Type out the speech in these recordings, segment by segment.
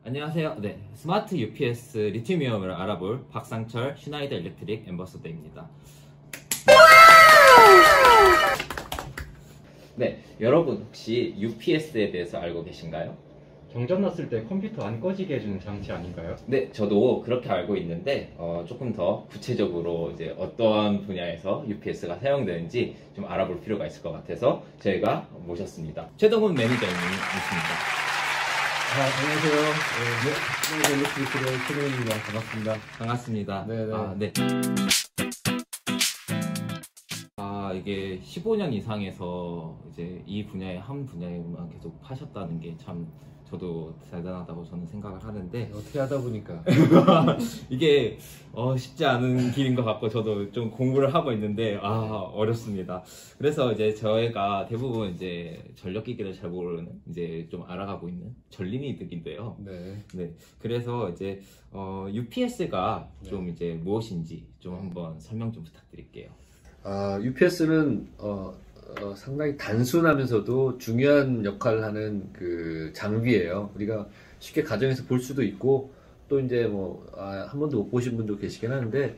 안녕하세요. 네, 스마트 UPS 리튬이온을 알아볼 박상철 슈나이더 일렉트릭 앰버서더입니다. 네, 여러분 혹시 UPS에 대해서 알고 계신가요? 정전 났을 때 컴퓨터 안 꺼지게 해주는 장치 아닌가요? 네, 저도 그렇게 알고 있는데 조금 더 구체적으로 이제 어떠한 분야에서 UPS가 사용되는지 좀 알아볼 필요가 있을 것 같아서 저희가 모셨습니다. 최동훈 매니저님이십니다. 안녕하세요. 네, 일렉트릭의 최동훈입니다. 반갑습니다. 반갑습니다. 네네. 네. 이게 15년 이상에서 이제 이 분야의 한 분야에만 계속 하셨다는 게 참 저도 대단하다고 저는 생각을 하는데 어떻게 하다 보니까 이게 쉽지 않은 길인 것 같고 저도 좀 공부를 하고 있는데 어렵습니다. 그래서 이제 저희가 대부분 이제 전력기기를 잘 모르는 이제 좀 알아가고 있는 전린이들인데요. 네. 그래서 이제 UPS가 네. 좀 이제 무엇인지 좀 한번 설명 좀 부탁드릴게요. UPS는 상당히 단순하면서도 중요한 역할을 하는 그 장비예요. 우리가 쉽게 가정에서 볼 수도 있고 또 이제 한 번도 못 보신 분도 계시긴 하는데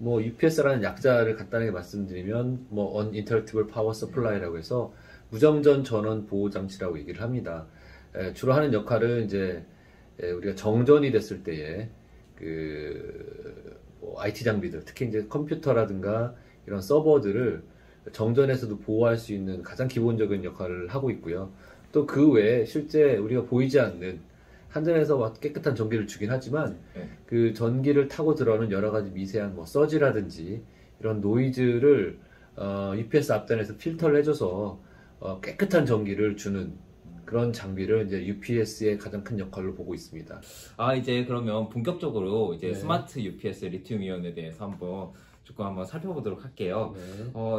UPS라는 약자를 간단하게 말씀드리면 Uninterruptible Power Supply라고 해서 무정전 전원 보호 장치라고 얘기를 합니다. 주로 하는 역할은 이제 우리가 정전이 됐을 때에 IT 장비들, 특히 이제 컴퓨터라든가 이런 서버들을 정전에서도 보호할 수 있는 가장 기본적인 역할을 하고 있고요. 또 그 외에 실제 우리가 보이지 않는 한전에서 깨끗한 전기를 주긴 하지만 그 전기를 타고 들어오는 여러 가지 미세한 서지라든지 이런 노이즈를 UPS 앞단에서 필터를 해줘서 깨끗한 전기를 주는 그런 장비를 이제 UPS의 가장 큰 역할로 보고 있습니다. 이제 그러면 본격적으로 이제 네. 스마트 UPS 리튬이온에 대해서 한번 살펴보도록 할게요. 네.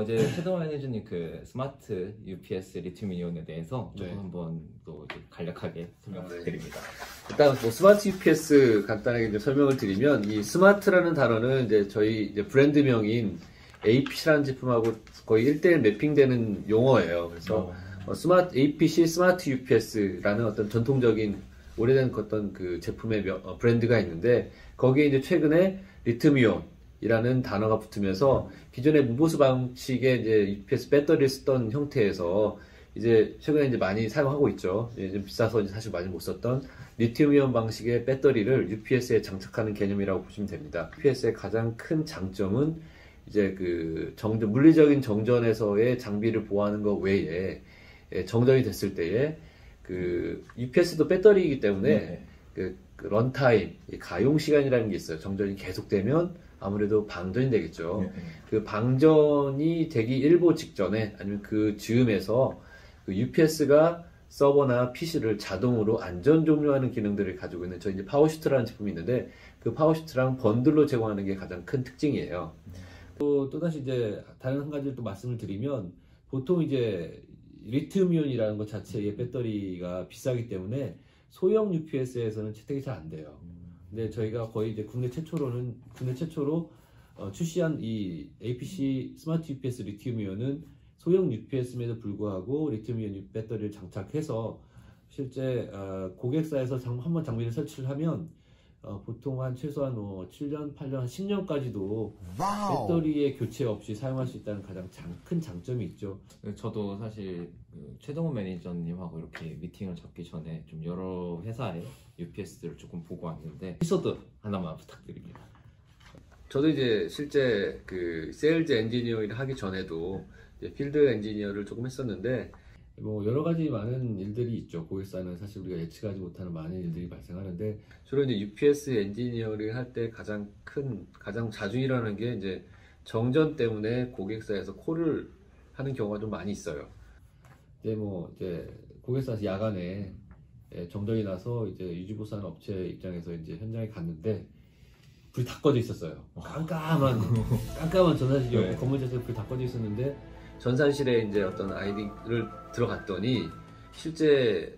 이제 최동원 매니저님 그 스마트 UPS 리튬이온에 대해서 조금 네. 한번 또 이제 간략하게 설명 부탁드립니다. 일단 스마트 UPS 간단하게 이제 설명을 드리면 이 스마트라는 단어는 이제 저희 이제 브랜드명인 APC라는 제품하고 거의 1:1 매핑되는 용어예요. 그래서 APC 스마트 UPS라는 어떤 전통적인 오래된 어떤 그 제품의 브랜드가 있는데 거기에 이제 최근에 리튬이온이라는 단어가 붙으면서 기존의 무보수 방식의 이제 UPS 배터리를 쓰던 형태에서 이제 최근에 이제 많이 사용하고 있죠. 좀 비싸서 이제 사실 많이 못 썼던 리튬이온 방식의 배터리를 UPS에 장착하는 개념이라고 보시면 됩니다. UPS의 가장 큰 장점은 이제 물리적인 정전에서의 장비를 보호하는 것 외에 정전이 됐을 때에 UPS도 배터리이기 때문에 런타임, 가용 시간이라는 게 있어요. 정전이 계속되면 아무래도 방전이 되겠죠. 그 방전이 되기 일보 직전에 아니면 그 즈음에서 UPS가 서버나 PC를 자동으로 안전 종료하는 기능들을 가지고 있는 저희 이제 파워슈트라는 제품이 있는데 그 파워슈트랑 번들로 제공하는 게 가장 큰 특징이에요. 또다시 이제 다른 한 가지를 또 말씀을 드리면 보통 이제 리튬이온이라는 것 자체의 배터리가 비싸기 때문에 소형 UPS에서는 채택이 잘 안 돼요. 근데 저희가 거의 이제 국내 최초로 출시한 이 APC 스마트 UPS 리튬이온은 소형 UPS임에도 불구하고 리튬이온 배터리를 장착해서 실제 고객사에서 한번 장비를 설치를 하면 보통 최소한 7년, 8년, 10년까지도 배터리의 교체 없이 사용할 수 있다는 가장 큰 장점이 있죠. 저도 사실 최동훈 매니저님하고 이렇게 미팅을 잡기 전에 좀 여러 회사의 UPS들을 조금 보고 왔는데 에피소드 하나만 부탁드립니다. 저도 이제 실제 세일즈 엔지니어를 하기 전에도 이제 필드 엔지니어를 조금 했었는데 여러 가지 많은 일들이 있죠. 고객사는 사실 우리가 예측하지 못하는 많은 일들이 발생하는데 주로 이제 UPS 엔지니어를 할 때 가장 자주 일어나는 게 이제 정전 때문에 고객사에서 콜을 하는 경우가 좀 많이 있어요. 이제 고객사에서 야간에 정전이 나서 이제 유지보수하는 업체 입장에서 이제 현장에 갔는데 불이 다 꺼져 있었어요. 깜깜한 전산실이었고 건물 자체에 불이 다 꺼져 있었는데 전산실에 이제 어떤 아이디를 들어갔더니 실제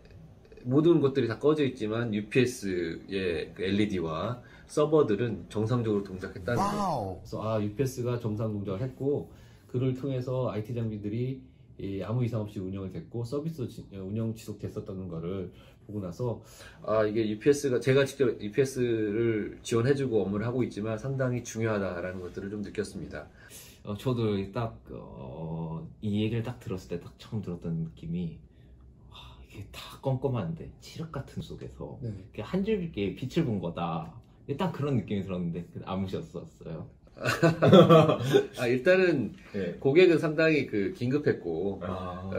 모든 것들이 다 꺼져 있지만 UPS의 LED와 서버들은 정상적으로 동작했다는 거예요. 그래서 UPS가 정상 동작을 했고 그를 통해서 IT 장비들이 아무 이상 없이 운영을 됐고 서비스 운영 지속됐었다는 거를 보고 나서 이게 UPS가 제가 직접 UPS를 지원해주고 업무를 하고 있지만 상당히 중요하다라는 것들을 좀 느꼈습니다. 저도 딱 이 얘기를 딱 들었을 때 딱 처음 들었던 느낌이 이게 다 껌껌한데 칠흑 같은 속에서 이렇게 한 줄기의 빛을 본 거다. 딱 그런 느낌이 들었는데 안 무셨었어요. 일단은 네. 고객은 상당히 긴급했고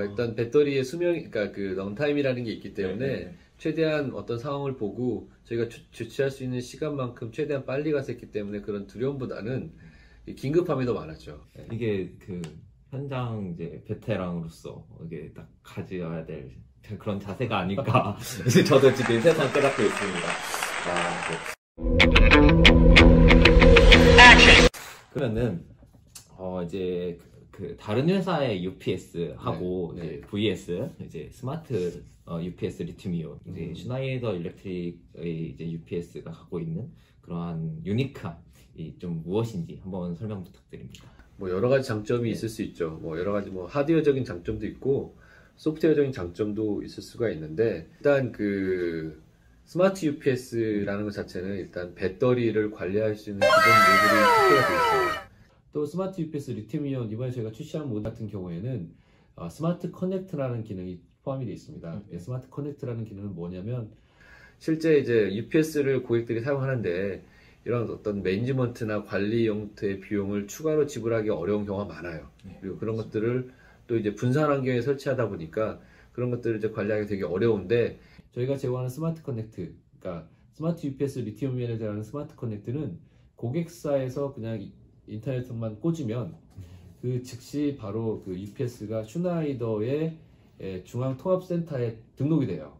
일단 배터리의 수명, 그러니까 런타임이라는 게 있기 때문에 최대한 어떤 상황을 보고 저희가 조치할 수 있는 시간만큼 최대한 빨리 가서 했기 때문에 그런 두려움보다는 긴급함이 더 많았죠. 이게 현장 이제 베테랑으로서 이게 딱 가져야 될 그런 자세가 아닐까. 저도 지금 세상 깨닫고 있습니다. 그러면은 이제 다른 회사의 UPS 하고 네. 이제 VS 이제 스마트 UPS 리튬이온 이제 슈나이더 일렉트릭의 이제 UPS가 갖고 있는 그러한 유니크한 좀 무엇인지 한번 설명 부탁드립니다. 여러 가지 장점이 있을 수 있죠. 여러 가지 하드웨어적인 장점도 있고 소프트웨어적인 장점도 있을 수가 있는데 일단 스마트 UPS라는 것 자체는 일단 배터리를 관리할 수 있는 기본 모듈이 탑재가 되어 있어요. 또 스마트 UPS 리튬이온 이번에 저희가 출시한 모델 같은 경우에는 스마트 커넥트라는 기능이 포함이 되어 있습니다. 스마트 커넥트라는 기능은 뭐냐면 실제 이제 UPS를 고객들이 사용하는데 이런 어떤 매니지먼트나 관리 용도의 비용을 추가로 지불하기 어려운 경우가 많아요. 그리고 그런 것들을 또 이제 분산 환경에 설치하다 보니까 그런 것들을 이제 관리하기 되게 어려운데 저희가 제공하는 스마트 커넥트, 그러니까 스마트 UPS 리튬이온에 대한 스마트 커넥트는 고객사에서 그냥 인터넷만 꽂으면 즉시 바로 UPS가 슈나이더의 중앙 통합센터에 등록이 돼요.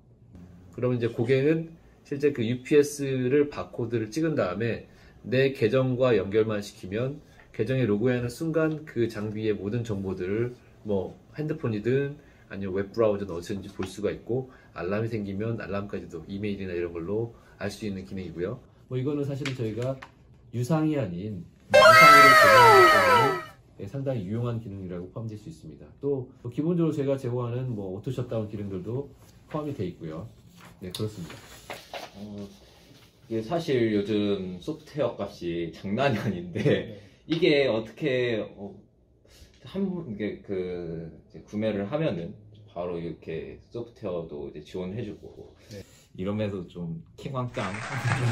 그러면 이제 고객은 실제 UPS를 바코드를 찍은 다음에 내 계정과 연결만 시키면 계정에 로그인하는 순간 그 장비의 모든 정보들을 핸드폰이든 아니면 웹브라우저든 어디서든지 볼 수가 있고 알람이 생기면 알람까지도 이메일이나 이런 걸로 알 수 있는 기능이고요. 이거는 사실은 저희가 유상이 아닌 유상으로 제공하기 때문에 상당히 유용한 기능이라고 포함될 수 있습니다. 또 기본적으로 제가 제공하는 오토 셧다운 기능들도 포함이 되어 있고요. 네, 그렇습니다. 이게 사실 요즘 소프트웨어 값이 장난이 아닌데 이게 어떻게 이게 이제 구매를 하면은 바로 이렇게 소프트웨어도 이제 지원해주고 이러면서 좀 킹왕짱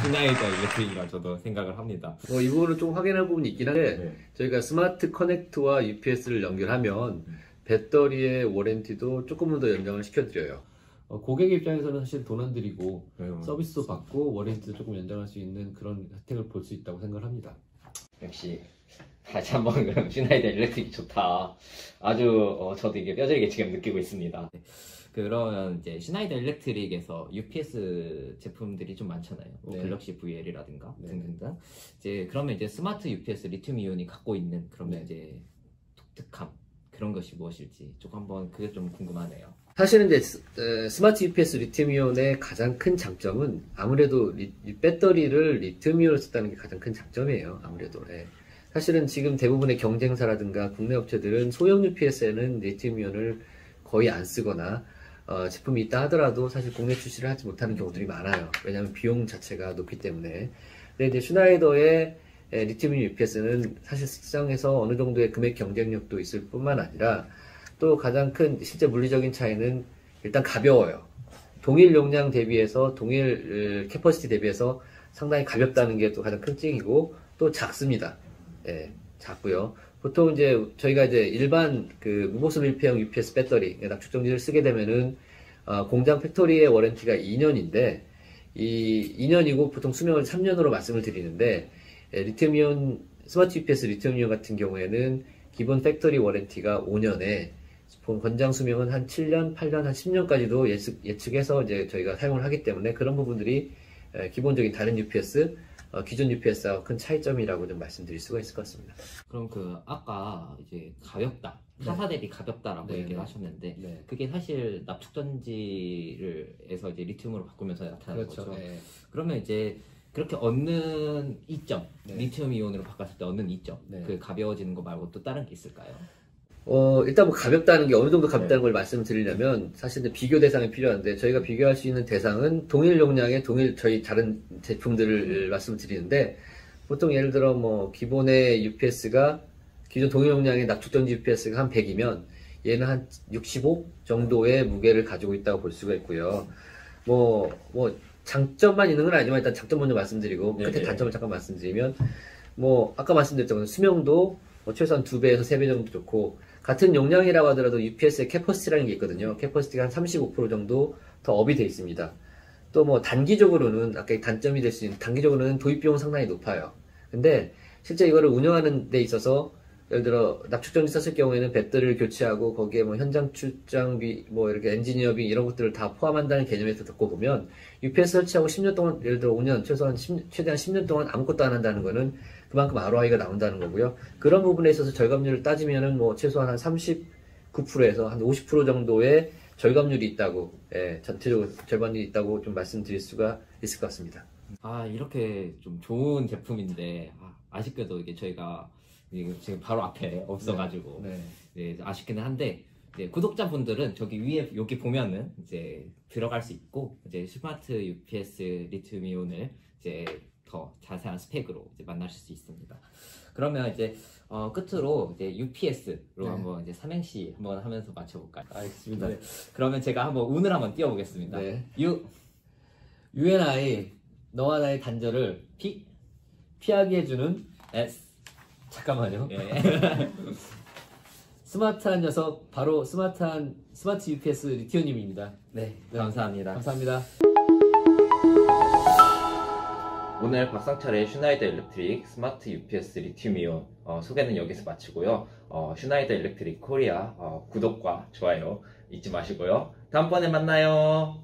슈나이더 일렉트릭이라 저도 생각을 합니다. 이 부분은 좀 확인할 부분이 있긴 한데 저희가 스마트 커넥트와 UPS를 연결하면 배터리의 워런티도 조금은 더 연장을 시켜드려요. 고객 입장에서는 사실 돈 안 들이고 서비스도 받고 워런티도 조금 연장할 수 있는 그런 혜택을 볼 수 있다고 생각을 합니다. 역시 다시 한번 그럼 슈나이더 일렉트릭이 좋다. 아주 저도 이게 뼈저리게 지금 느끼고 있습니다. 그러면 이제 슈나이더 일렉트릭에서 UPS 제품들이 좀 많잖아요. 갤럭시 VL이라든가 등등등. 이제 그러면 이제 스마트 UPS 리튬이온이 갖고 있는 그러면 이제 독특함 그런 것이 무엇일지 조금 한번 그게 좀 궁금하네요. 사실은 이제 스마트 UPS 리튬이온의 가장 큰 장점은 아무래도 배터리를 리튬이온으로 썼다는 게 가장 큰 장점이에요. 아무래도. 사실은 지금 대부분의 경쟁사라든가 국내 업체들은 소형 UPS에는 리튬이온을 거의 안 쓰거나 제품이 있다 하더라도 사실 국내 출시를 하지 못하는 경우들이 많아요. 왜냐하면 비용 자체가 높기 때문에. 근데 이제 슈나이더의 리튬이온 UPS는 사실 시장에서 어느 정도의 금액 경쟁력도 있을 뿐만 아니라 또 가장 큰 실제 물리적인 차이는 일단 가벼워요. 동일 용량 대비해서 동일 캐퍼시티 대비해서 상당히 가볍다는 게 또 가장 큰 찡이고 또 작습니다. 작고요. 보통 이제 저희가 이제 일반 무보수 밀폐형 UPS 배터리 압축전지를 쓰게 되면은 공장 팩토리의 워런티가 2년인데 이 2년이고 보통 수명을 3년으로 말씀을 드리는데 리튬이온 스마트 UPS 리튬이온 같은 경우에는 기본 팩토리 워런티가 5년에 권장 수명은 한 7년, 8년, 한 10년까지도 예측해서 이제 저희가 사용을 하기 때문에 그런 부분들이 기본적인 다른 UPS, 기존 UPS와 큰 차이점이라고 좀 말씀드릴 수가 있을 것 같습니다. 그럼 아까 이제 가볍다, 타사 대비 가볍다라고 얘기를 하셨는데 그게 사실 납축전지에서 이제 리튬으로 바꾸면서 나타나는 거죠. 그러면 이제 그렇게 얻는 이점, 리튬 이온으로 바꿨을 때 얻는 이점, 가벼워지는 거 말고 또 다른 게 있을까요? 일단 뭐 가볍다는 게 어느 정도 가볍다는 걸 말씀드리려면 사실 이제 비교 대상이 필요한데 저희가 비교할 수 있는 대상은 동일 용량의 저희 다른 제품들을 말씀드리는데 보통 예를 들어 뭐 기본의 UPS가 기존 동일 용량의 납축전지 UPS가 한 100이면 얘는 한 65 정도의 무게를 가지고 있다고 볼 수가 있고요. 뭐 장점만 있는 건 아니지만 일단 장점 먼저 말씀드리고 끝에 네네. 단점을 잠깐 말씀드리면 뭐 아까 말씀드렸던 수명도 뭐 최소한 2배에서 3배 정도 좋고 같은 용량이라고 하더라도 UPS의 캐퍼시티라는 게 있거든요. 캐퍼시티가 한 35% 정도 더 업이 돼 있습니다. 또 뭐 단기적으로는 아까 단점이 될 수 있는 단기적으로는 도입 비용 상당히 높아요. 근데 실제 이거를 운영하는 데 있어서 예를 들어 납축전지 썼을 경우에는 배터리를 교체하고 거기에 뭐 현장 출장비 뭐 이렇게 엔지니어비 이런 것들을 다 포함한다는 개념에서 듣고 보면 UPS 설치하고 10년 동안 예를 들어 5년 최대한 10년 동안 아무것도 안 한다는 거는 그만큼 ROI가 나온다는 거고요. 그런 부분에 있어서 절감률을 따지면은 뭐 최소한 한 39%에서 한 50% 정도의 절감률이 있다고, 전체적으로 절감률이 있다고 좀 말씀드릴 수가 있을 것 같습니다. 이렇게 좀 좋은 제품인데, 아쉽게도 이게 저희가 지금 바로 앞에 없어가지고, 네. 네, 아쉽기는 한데, 이제 구독자분들은 저기 위에 여기 보면은 이제 들어갈 수 있고, 이제 스마트 UPS 리튬 이온을 이제 더 자세한 스펙으로 이제 만나실 수 있습니다. 그러면 이제 끝으로 이제 UPS로 네. 한번 이제 삼행시 한번 하면서 맞춰볼까요? 알겠습니다. 네. 그러면 제가 한번 운을 한번 띄워보겠습니다. 네. UNI 너와 나의 단절을 피하게 해주는 S. 잠깐만요. 예. 스마트한 녀석 바로 스마트 UPS 리티오님입니다. 네, 감사합니다. 감사합니다. 오늘 박상철의 슈나이더 일렉트릭 스마트 UPS 리튬이온 소개는 여기서 마치고요. 슈나이더 일렉트릭 코리아 구독과 좋아요 잊지 마시고요. 다음번에 만나요.